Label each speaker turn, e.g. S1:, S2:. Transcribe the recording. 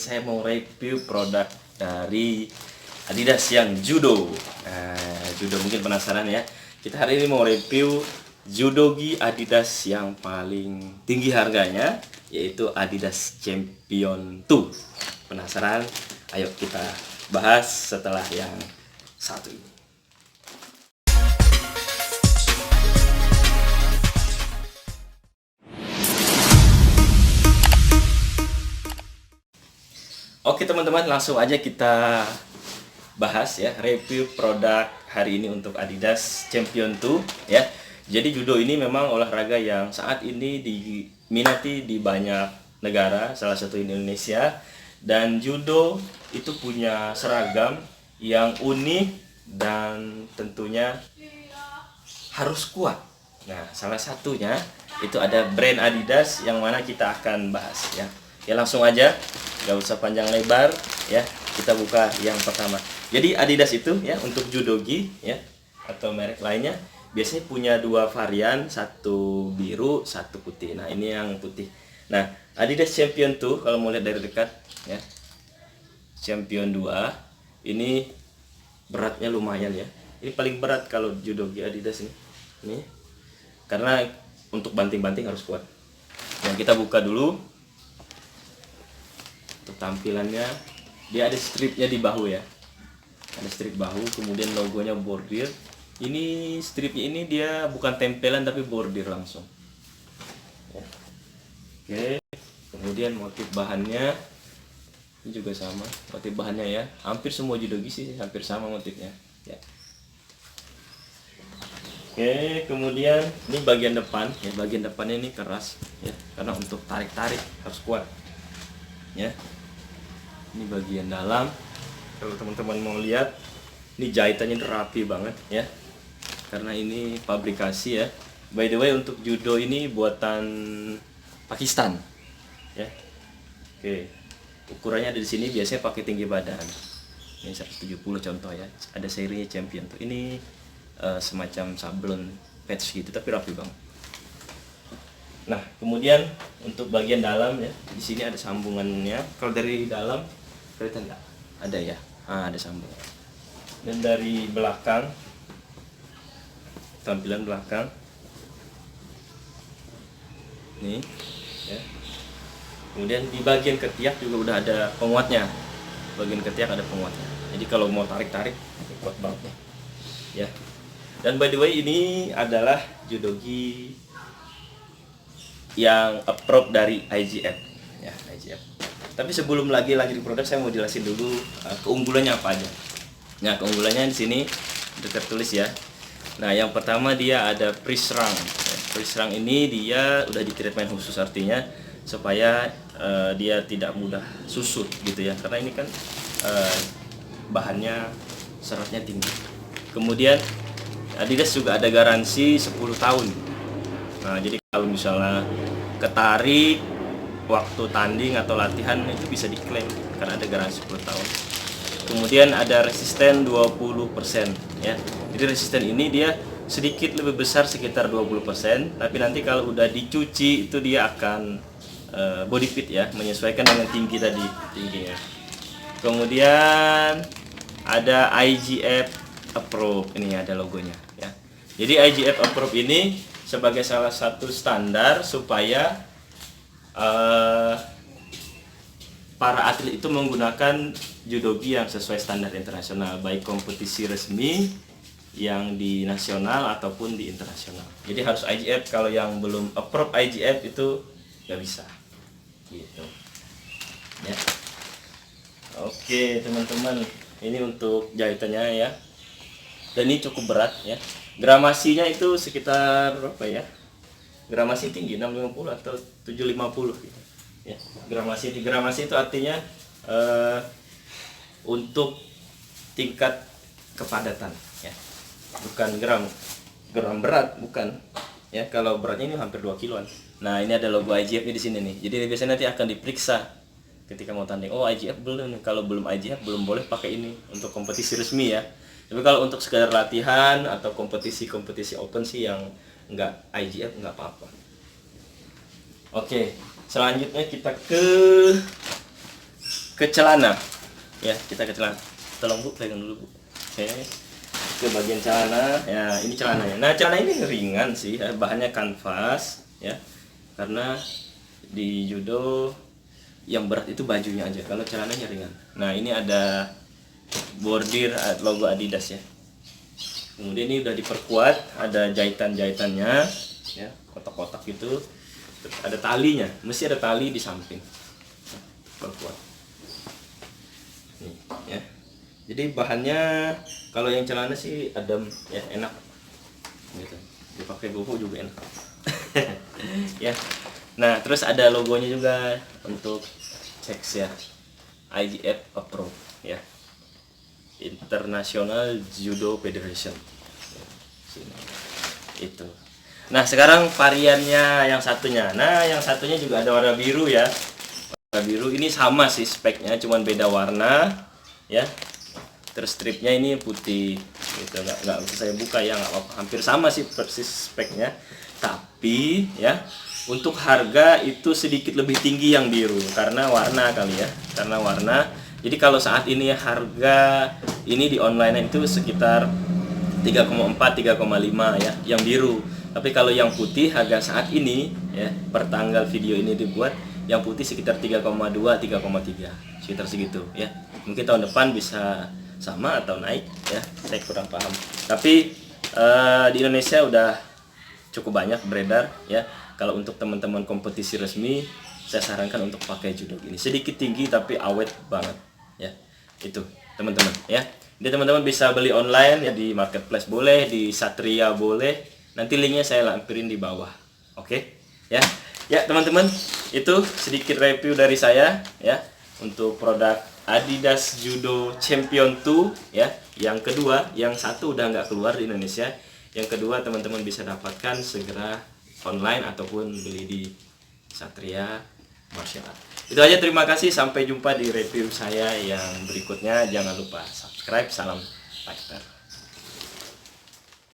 S1: Saya mau review produk dari Adidas yang Judo. Judo mungkin penasaran ya. Kita hari ini mau review Judogi Adidas yang paling tinggi harganya, yaitu Adidas Champion 2. Penasaran? Ayo kita bahas setelah yang satu ini. Oke teman-teman, langsung aja kita bahas ya, review produk hari ini untuk Adidas Champion 2 ya. Jadi judo ini memang olahraga yang saat ini diminati di banyak negara, salah satu Indonesia. Dan judo itu punya seragam yang unik dan tentunya harus kuat. Nah, salah satunya itu ada brand Adidas yang mana kita akan bahas ya. Ya langsung aja, gak usah panjang lebar ya, kita buka yang pertama. Jadi Adidas itu ya untuk judogi ya atau merek lainnya biasanya punya dua varian, satu biru, satu putih. Nah ini yang putih. Nah Adidas Champion 2 kalau mau lihat dari dekat ya, Champion 2 ini beratnya lumayan ya. Ini paling berat kalau judogi Adidas ini karena untuk banting-banting harus kuat. Yang kita buka dulu. Untuk tampilannya, dia ada stripnya di bahu ya, ada strip bahu, kemudian logonya bordir. Ini stripnya ini dia bukan tempelan tapi bordir langsung ya. Oke, kemudian motif bahannya ini juga sama, motif bahannya ya, hampir semua judogi sih hampir sama motifnya ya. Oke, kemudian ini bagian depan ya, bagian depannya ini keras ya, karena untuk tarik-tarik harus kuat ya. Ini bagian dalam, kalau teman-teman mau lihat ini jahitannya rapi banget ya, karena ini pabrikasi ya. By the way untuk judo ini buatan Pakistan ya. Oke, ukurannya ada di sini, biasanya pakai tinggi badan ini 170 contoh ya, ada serinya Champion tuh. Ini semacam sablon patch gitu tapi rapi banget. Nah, kemudian untuk bagian dalam ya, di sini ada sambungannya. Kalau dari dalam kelihatan nggak? Ada ya, ada sambungan. Dan dari belakang, tampilan belakang, nih, ya. Kemudian di bagian ketiak juga udah ada penguatnya. Bagian ketiak ada penguatnya. Jadi kalau mau tarik-tarik, kuat banget nih, ya. Dan by the way ini adalah judogi yang approve dari IGF ya, IGF. Tapi sebelum lagi lanjut ke produk, saya mau jelasin dulu keunggulannya apa aja. Nah, keunggulannya di sini udah tertulis ya. Nah, yang pertama dia ada freeze shrunk. Freeze shrunk ini dia udah di treatment khusus, artinya supaya dia tidak mudah susut gitu ya. Karena ini kan bahannya seratnya tinggi. Kemudian Adidas juga ada garansi 10 tahun. Nah, jadi kalau misalnya ketarik waktu tanding atau latihan itu bisa diklaim karena ada garansi 10 tahun. Kemudian ada resisten 20% ya. Jadi resisten ini dia sedikit lebih besar sekitar 20%, tapi nanti kalau udah dicuci itu dia akan body fit ya, menyesuaikan dengan tinggi tadi tingginya. Kemudian ada IGF approve, ini ada logonya ya. Jadi IGF approve ini sebagai salah satu standar supaya para atlet itu menggunakan judogi yang sesuai standar internasional, baik kompetisi resmi yang di nasional ataupun di internasional. Jadi harus IGF, kalau yang belum approve IGF itu nggak bisa gitu ya. Oke teman-teman, ini untuk jahitannya ya, dan ini cukup berat ya. Gramasinya itu sekitar berapa ya? Gramasi tinggi 650 atau 750 gitu. Ya, gramasi itu artinya untuk tingkat kepadatan ya. Bukan gram berat bukan. Ya, kalau beratnya ini hampir 2 kiloan. Nah, ini ada logo IGF-nya di sini nih. Jadi biasanya nanti akan diperiksa ketika mau tanding. Oh, IGF belum. Kalau belum IGF belum boleh pakai ini untuk kompetisi resmi ya. Tapi kalau untuk sekedar latihan atau kompetisi open sih yang enggak IGF enggak apa-apa. Oke, selanjutnya kita ke ke celana. Ya, kita ke celana. Tolong Bu, pegang dulu Bu. Oke. Ke bagian celana. Ya, ini celananya. Nah, celana ini ringan sih, ya. Bahannya kanvas, ya. Karena di judo yang berat itu bajunya aja, kalau celananya ringan. Nah, ini ada bordir logo Adidas ya. Kemudian ini udah diperkuat, ada jahitan-jahitannya ya, kotak-kotak gitu. Terus ada talinya, mesti ada tali di samping. Perkuat. Nih, ya. Jadi bahannya kalau yang celana sih adem ya, enak. Gitu. Dipakai goho juga enak. Ya. Nah, terus ada logonya juga untuk checks ya. IJF Pro ya. International Judo Federation. Sini. Itu. Nah, sekarang variannya yang satunya. Nah, yang satunya juga ada warna biru ya. Warna biru ini sama sih speknya, cuman beda warna ya. Terus stripnya ini putih gitu, nggak usah saya buka ya, nggak apa-apa, hampir sama sih persis speknya. Tapi ya untuk harga itu sedikit lebih tinggi yang biru karena warna kali ya, karena warna. Jadi kalau saat ini harga ini di online itu sekitar 3,4 3,5 ya yang biru. Tapi kalau yang putih harga saat ini ya per tanggal video ini dibuat, yang putih sekitar 3,2 3,3 sekitar segitu ya. Mungkin tahun depan bisa sama atau naik ya, saya kurang paham. Tapi di Indonesia udah cukup banyak beredar ya. Kalau untuk teman-teman kompetisi resmi, saya sarankan untuk pakai judo ini. Sedikit tinggi tapi awet banget ya. Itu teman-teman ya. Jadi teman-teman bisa beli online ya, di marketplace boleh, di Satria boleh. Nanti linknya saya lampirin di bawah. Oke ya. Ya teman-teman, itu sedikit review dari saya ya untuk produk Adidas Judo Champion 2 ya. Yang kedua, yang satu udah nggak keluar di Indonesia. Yang kedua teman-teman bisa dapatkan segera online ataupun beli di Satria Martial Art. Itu aja, terima kasih, sampai jumpa di review saya yang berikutnya. Jangan lupa subscribe. Salam fighter.